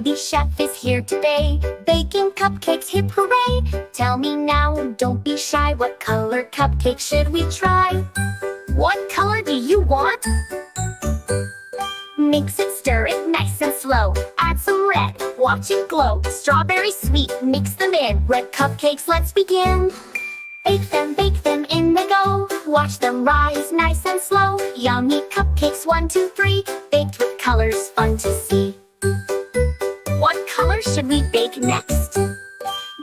Baby chef is here today, baking cupcakes, hip hooray! Tell me now, don't be shy, what color cupcake should we try? What color do you want? Mix it, stir it nice and slow. Add some red, watch it glow. Strawberry sweet, mix them in. Red cupcakes, let's begin. Bake them in the dough. Watch them rise nice and slow. Yummy cupcakes, 1, 2, 3. Baked with colors, fun to see. What color should we bake next?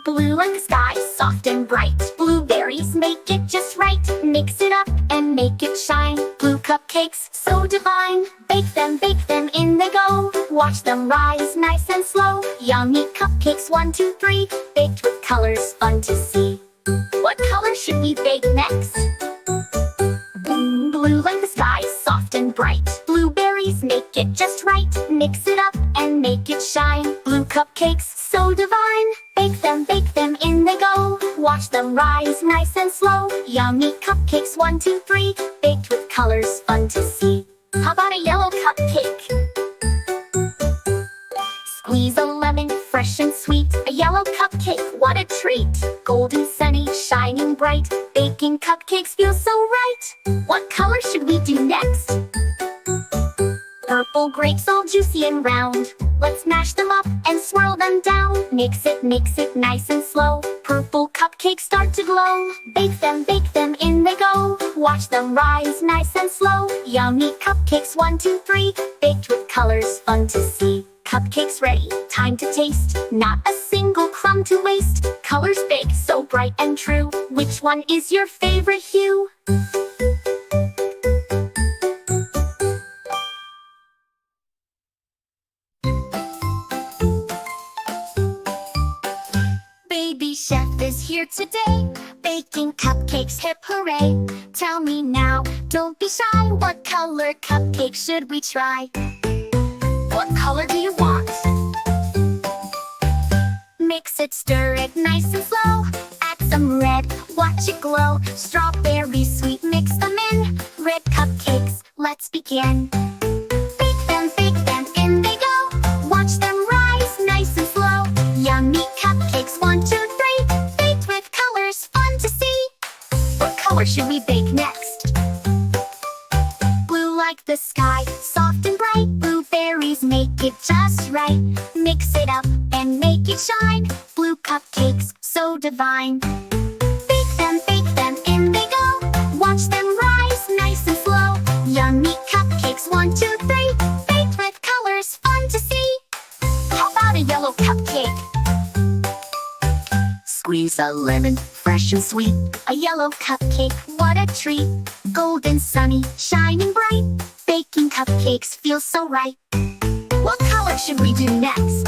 Blue like the sky, soft and bright. Blueberries, make it just right. Mix it up and make it shine. Blue cupcakes, so divine. Bake them in the dough. Watch them rise nice and slow. Yummy cupcakes, 1, 2, 3. Baked with colors, fun to see. What color should we bake next? Blue like the sky, soft and bright. Blueberries, make it just right. Mix it up and make it shine. Blue cupcakes, so divine. Bake them in the dough. Watch them rise nice and slow. Yummy cupcakes, 1, 2, 3. Baked with colors, fun to see. How about a yellow cupcake? Squeeze a lemon, fresh and sweet. A yellow cupcake, what a treat. Golden, sunny, shining bright. Baking cupcakes feel so right. What color should we do next? Purple grapes, all juicy and round. Let's mash them up and swirl them down. Mix it nice and slow. Purple cupcakes start to glow. Bake them in the dough. Watch them rise nice and slow. Yummy cupcakes, 1, 2, 3. Baked with colors, fun to see. Cupcakes ready, time to taste. Not a single crumb to waste. Colors big, so bright and true. Which one is your favorite hue? Baby chef is here today, baking cupcakes, hip hooray! Tell me now, don't be shy, what color cupcake should we try? What color do you want? Mix it, stir it nice and slow. Add some red, watch it glow. Strawberry sweet, mix them in. Red cupcakes, let's begin. Bake them in they go. Watch them rise nice and slow. Yummy cupcakes, 1, 2, 3. Baked with colors, fun to see. What color should we bake next? Blue like the sky, soft and bright. Blueberries, make it just right. Mix it up and make it shine. Blue cupcakes, so divine. Bake them in they go. Watch them rise nice and slow. Yummy cupcakes, 1, 2, 3. Baked with colors, fun to see. How about a yellow cupcake? Squeeze a lemon, fresh and sweet. A yellow cupcake, what a treat. Golden, sunny, shining bright. Baking cupcakes feel so right. What color should we do next?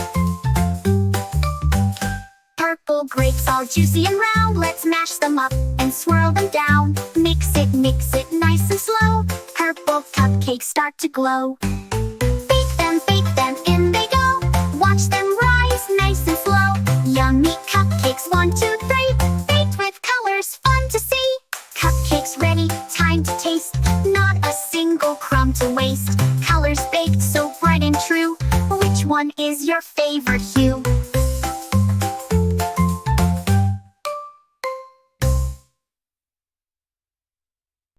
Purple grapes, all juicy and round. Let's mash them up and swirl them down. Mix it nice and slow. Purple cupcakes start to glow.